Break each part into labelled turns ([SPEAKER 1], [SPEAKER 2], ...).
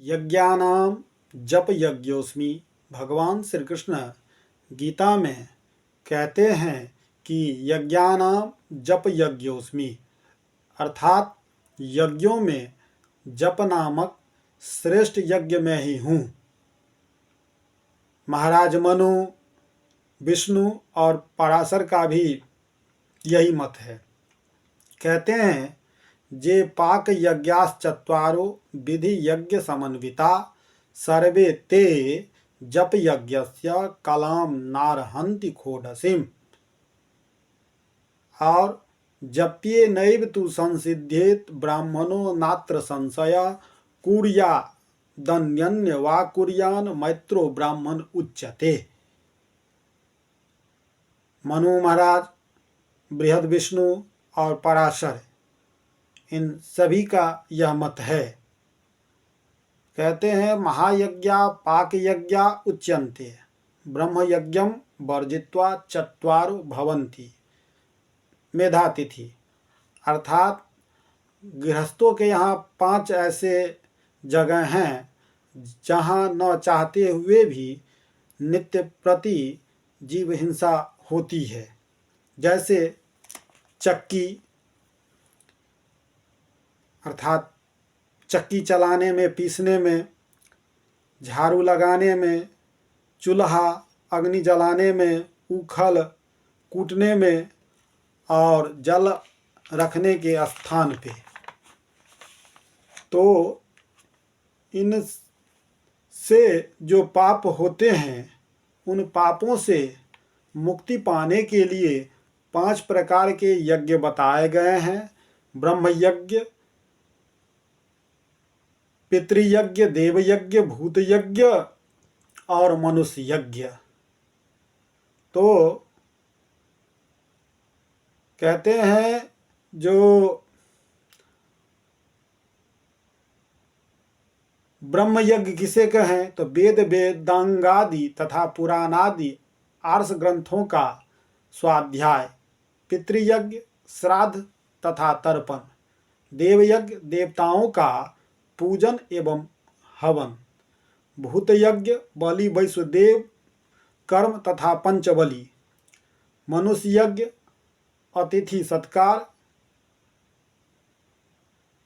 [SPEAKER 1] यज्ञानाम जप यज्ञोस्मि। भगवान श्री कृष्ण गीता में कहते हैं कि यज्ञानाम जप यज्ञोस्मि, अर्थात यज्ञों में जप नामक श्रेष्ठ यज्ञ में ही हूँ। महाराज मनु, विष्णु और पराशर का भी यही मत है। कहते हैं जे पाक यज्ञाश्चत्वारो विधि यज्ञ समन्विता सर्वे ते जप यज्ञस्य कलाम नारहन्ति खोडसीम। और जप्ये नैव तु संसिध्येत ब्राह्मणो नात्र संशय कुर्या दन्यन्य वा कुर्यान मैत्रो ब्राह्मण उच्यते। मनु महाराज, बृहद विष्णु और पराशर, इन सभी का यह मत है। कहते हैं महायज्ञा पाक यज्ञा उच्यन्ते ब्रह्म यज्ञम वर्जित्वा चत्वारो भवन्ति। मेधातिथि, अर्थात गृहस्थों के यहाँ 5 ऐसे जगह हैं जहाँ न चाहते हुए भी नित्य प्रति जीव हिंसा होती है। जैसे चक्की, अर्थात चक्की चलाने में, पीसने में, झाड़ू लगाने में, चूल्हा अग्नि जलाने में, ऊखल कूटने में और जल रखने के स्थान पे। तो इन से जो पाप होते हैं, उन पापों से मुक्ति पाने के लिए 5 प्रकार के यज्ञ बताए गए हैं। ब्रह्म यज्ञ, पितृयज्ञ, देवयज्ञ, भूत यज्ञ और मनुष्य यज्ञ। तो कहते हैं जो ब्रह्म यज्ञ किसे कहें तो वेद वेदांगादि तथा पुराणादि आर्ष ग्रंथों का स्वाध्याय। पितृयज्ञ श्राद्ध तथा तर्पण। देवयज्ञ देवताओं का पूजन एवं हवन। भूत यज्ञ बलि वैश्वदेव कर्म तथा पंचबली। मनुष्य यज्ञ अतिथि सत्कार।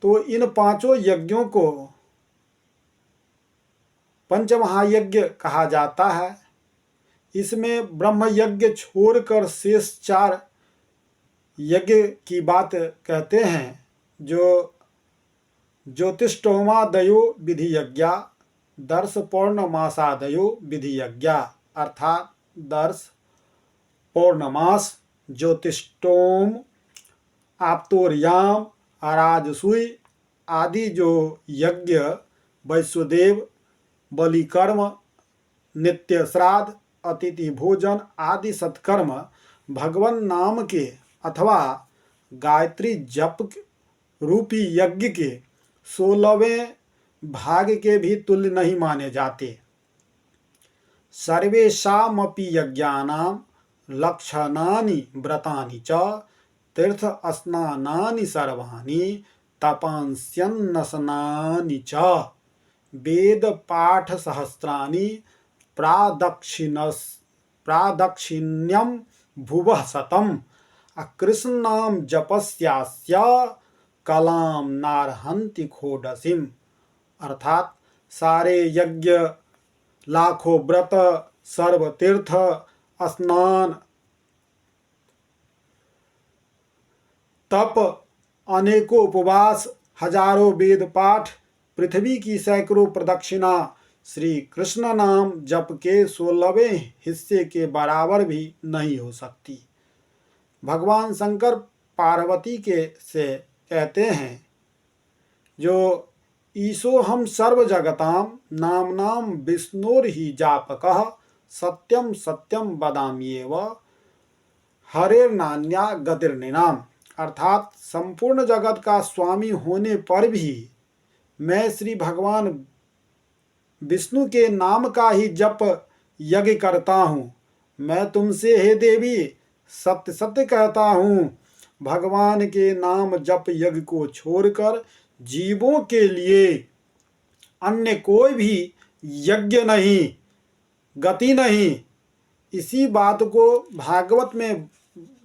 [SPEAKER 1] तो इन 5 यज्ञों को पंचमहायज्ञ कहा जाता है। इसमें ब्रह्म यज्ञ छोड़कर शेष 4 यज्ञ की बात कहते हैं, जो ज्योतिष्टोमादयो विधि यज्ञा, दर्श पौर्णमासादयो विधि यज्ञा, अर्थात दर्श, पौर्णमास, ज्योतिष्टोम, आप्तोर्याम, अराजसूय आदि जो यज्ञ, वैश्वदेव, बलिकर्म, नित्य श्राद्ध, अतिथि भोजन आदि सत्कर्म भगवान नाम के अथवा गायत्री जप रूपी यज्ञ के 16वें भाग के भी तुल्य नहीं माने जाते। सर्वेषामपि यज्ञानां लक्षणानि व्रतानि च तीर्थ स्नानानि सर्वाणि तपस्यन्नशनानि च वेद पाठ सहस्राणि प्रादक्षिण्यम भुवः शतम् कृष्णाम जपस्यास्य कलाम नारहन्ति खोडसीम। अर्थात सारे यज्ञ, लाखों व्रत, सर्व तीर्थ स्नान, तप, अनेकों उपवास, हजारों वेद पाठ, पृथ्वी की सैकड़ों प्रदक्षिणा श्री कृष्ण नाम जप के 16वें हिस्से के बराबर भी नहीं हो सकती। भगवान शंकर पार्वती के से कहते हैं जो ईशो हम सर्व जगताम नाम विष्णुर ही जापकः सत्यम सत्यम वदाम्येव हरेर नान्या गतिर्निनाम। अर्थात संपूर्ण जगत का स्वामी होने पर भी मैं श्री भगवान विष्णु के नाम का ही जप यज्ञ करता हूँ। मैं तुमसे हे देवी सत्य सत्य कहता हूँ, भगवान के नाम जप यज्ञ को छोड़कर जीवों के लिए अन्य कोई भी यज्ञ नहीं, गति नहीं। इसी बात को भागवत में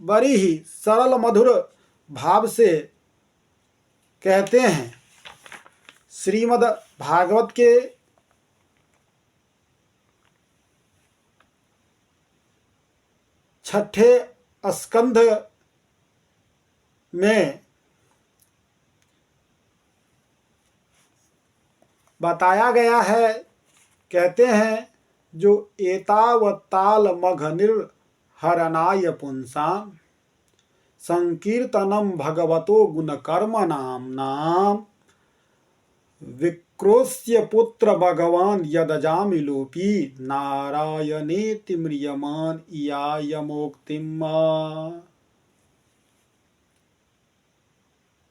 [SPEAKER 1] बड़ी ही सरल मधुर भाव से कहते हैं। श्रीमद् भागवत के 6ठे स्कंध में बताया गया है, कहते हैं, जो एतावताल मघनिर्हरणाय पुंसाम संकीर्तनम भगवतो गुणकर्मणाम नाम विक्रोश्य पुत्र भगवान यदजामिलोपि नारायणेति म्रियमान इयायमोक्तिम्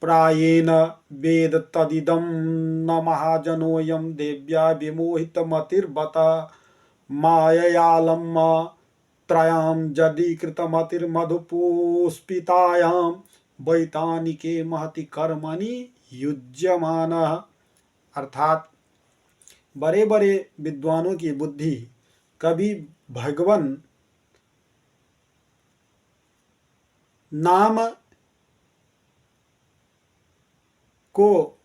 [SPEAKER 1] प्रायेण वेद तदिदं न महाजनोऽयं देव्या विमोहितमतिर्बत माययालम् त्रयां जदि कृतमतिर्मधुपुष्पितायां वैतानिके महति कर्मणि युज्यमानः। अर्थात बड़े बड़े विद्वानों की बुद्धि कभी भगवान नाम को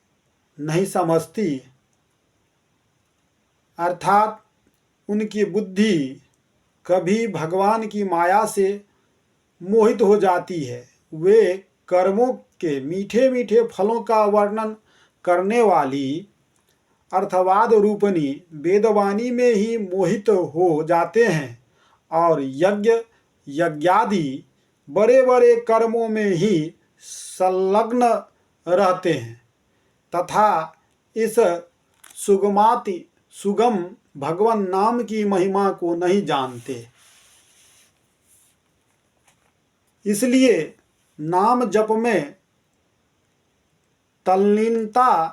[SPEAKER 1] नहीं समझती, अर्थात उनकी बुद्धि कभी भगवान की माया से मोहित हो जाती है। वे कर्मों के मीठे मीठे फलों का वर्णन करने वाली अर्थवाद रूपनी वेदवाणी में ही मोहित हो जाते हैं और यज्ञ यज्ञादि बड़े बड़े कर्मों में ही संलग्न रहते हैं तथा इस सुगम भगवान नाम की महिमा को नहीं जानते। इसलिए नाम जप में तल्लीनता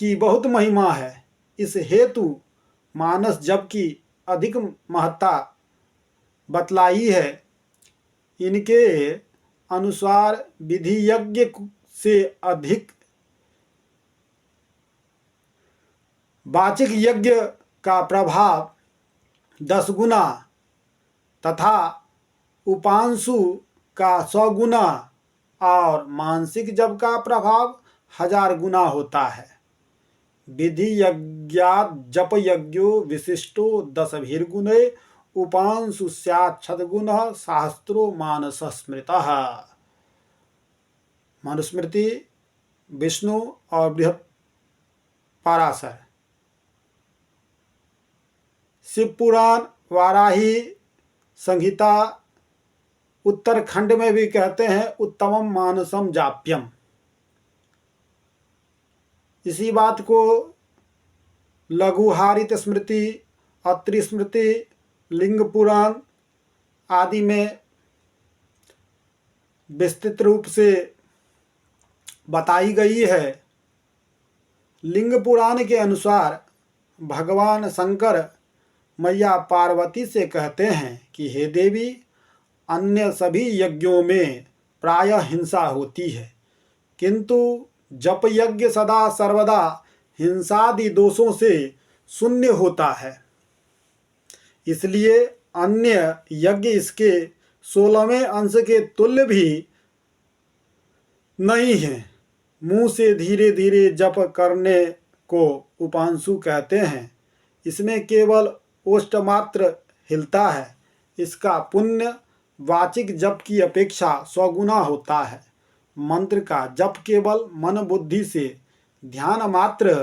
[SPEAKER 1] की बहुत महिमा है। इस हेतु मानस जप की अधिक महत्ता बतलाई है। इनके अनुसार विधि यज्ञ से अधिक वाचिक यज्ञ का प्रभाव 10 गुना तथा उपांशु का 100 गुना और मानसिक जप का प्रभाव 1000 गुना होता है। विधि यज्ञात् जप यज्ञो विशिष्टो 10भिर्गुणे उपांशु स्यात् शतगुणः सहस्रो मानस स्मृतः। मनुस्मृति, विष्णु और बृहत् पाराशर। शिव पुराण, वाराही संहिता उत्तरखंड में भी कहते हैं उत्तमम मानसम जाप्यम। इसी बात को लघुहारित स्मृति, अत्रि स्मृति, लिंग पुराण आदि में विस्तृत रूप से बताई गई है। लिंग पुराण के अनुसार भगवान शंकर मैया पार्वती से कहते हैं कि हे देवी, अन्य सभी यज्ञों में प्रायः हिंसा होती है, किंतु जप यज्ञ सदा सर्वदा हिंसादि दोषों से शून्य होता है। इसलिए अन्य यज्ञ इसके 16वें अंश के तुल्य भी नहीं है। मुंह से धीरे धीरे जप करने को उपांशु कहते हैं। इसमें केवल ओष्ठ मात्र हिलता है। इसका पुण्य वाचिक जप की अपेक्षा 100 गुना होता है। मंत्र का जप केवल मन बुद्धि से ध्यान मात्र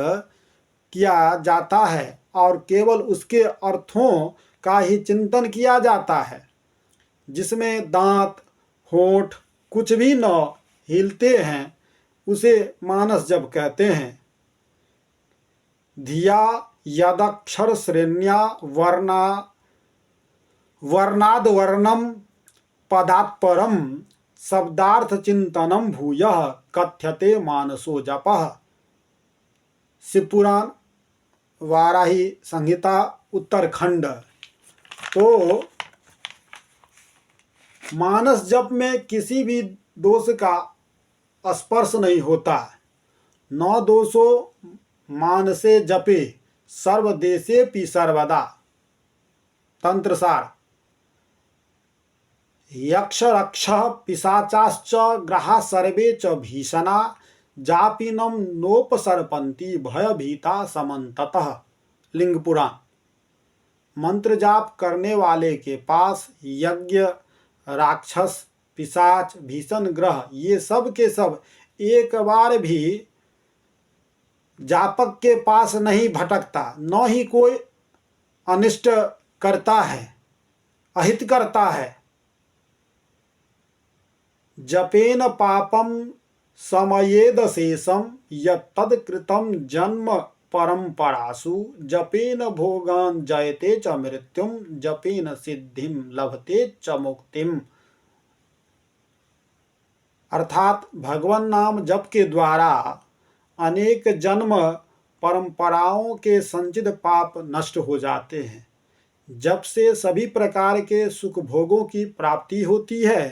[SPEAKER 1] किया जाता है और केवल उसके अर्थों का ही चिंतन किया जाता है। जिसमें दांत होंठ कुछ भी न हिलते हैं उसे मानस जप कहते हैं। धिया यदक्षर श्रेण्या वर्णाद वर्णम पदात्परम शब्दार्थ चिंतनम भूयः कथ्यते मानसो जपः। शिवपुराण, वाराही संहिता उत्तरखंड। तो मानस जप में किसी भी दोष का स्पर्श नहीं होता। 9 दोषों मानसे जपे सर्वदेशेऽपि सर्वदा। तंत्रसार। यक्ष रक्षः पिशाचाश्च ग्रहाः सर्वे च भीषणा जापिनं नोपसर्पन्ति भयभीता समन्ततः। लिंग पुराण। मंत्र जाप करने वाले के पास यज्ञ, राक्षस, पिशाच, भीषण ग्रह ये सब के सब एक बार भी जापक के पास नहीं भटकता, न ही कोई अनिष्ट करता है, अहित करता है। जपेन पापम समयेद शेषम यत्तत्कृतं जन्म परंपरासु जपेन भोगान जयते च मृत्युम जपेन सिद्धिम लभते च मुक्तिम। अर्थात भगवान नाम जप के द्वारा अनेक जन्म परंपराओं के संचित पाप नष्ट हो जाते हैं। जप से सभी प्रकार के सुख भोगों की प्राप्ति होती है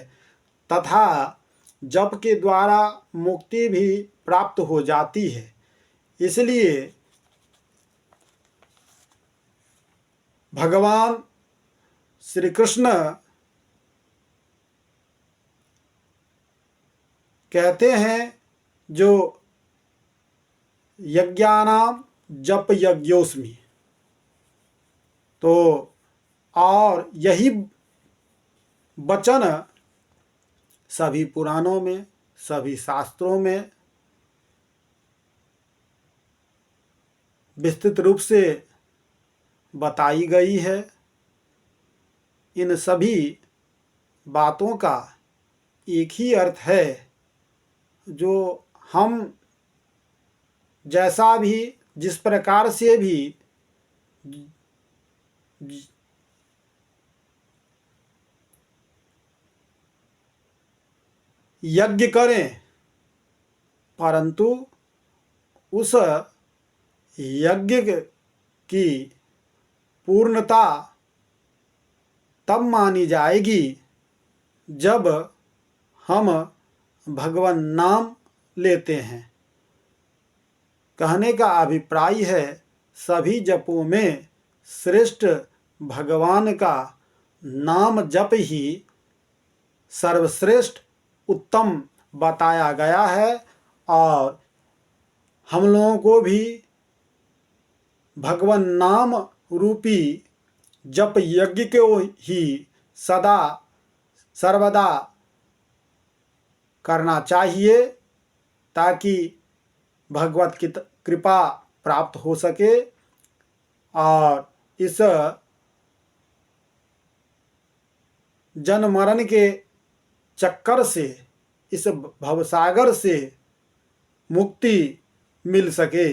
[SPEAKER 1] तथा जप के द्वारा मुक्ति भी प्राप्त हो जाती है। इसलिए भगवान श्री कृष्ण कहते हैं जो यज्ञानाम जप यज्ञोस्मि, तो और यही वचन सभी पुराणों में, सभी शास्त्रों में विस्तृत रूप से बताई गई है। इन सभी बातों का एक ही अर्थ है, जो हम जैसा भी जिस प्रकार से भी यज्ञ करें, परंतु उस यज्ञ की पूर्णता तब मानी जाएगी जब हम भगवान नाम लेते हैं। कहने का अभिप्राय है सभी जपों में श्रेष्ठ भगवान का नाम जप ही सर्वश्रेष्ठ उत्तम बताया गया है, और हम लोगों को भी भगवान नाम रूपी जप यज्ञ को ही सदा सर्वदा करना चाहिए, ताकि भगवत की कृपा प्राप्त हो सके और इस जन्म मरण के चक्कर से, इस भवसागर से मुक्ति मिल सके।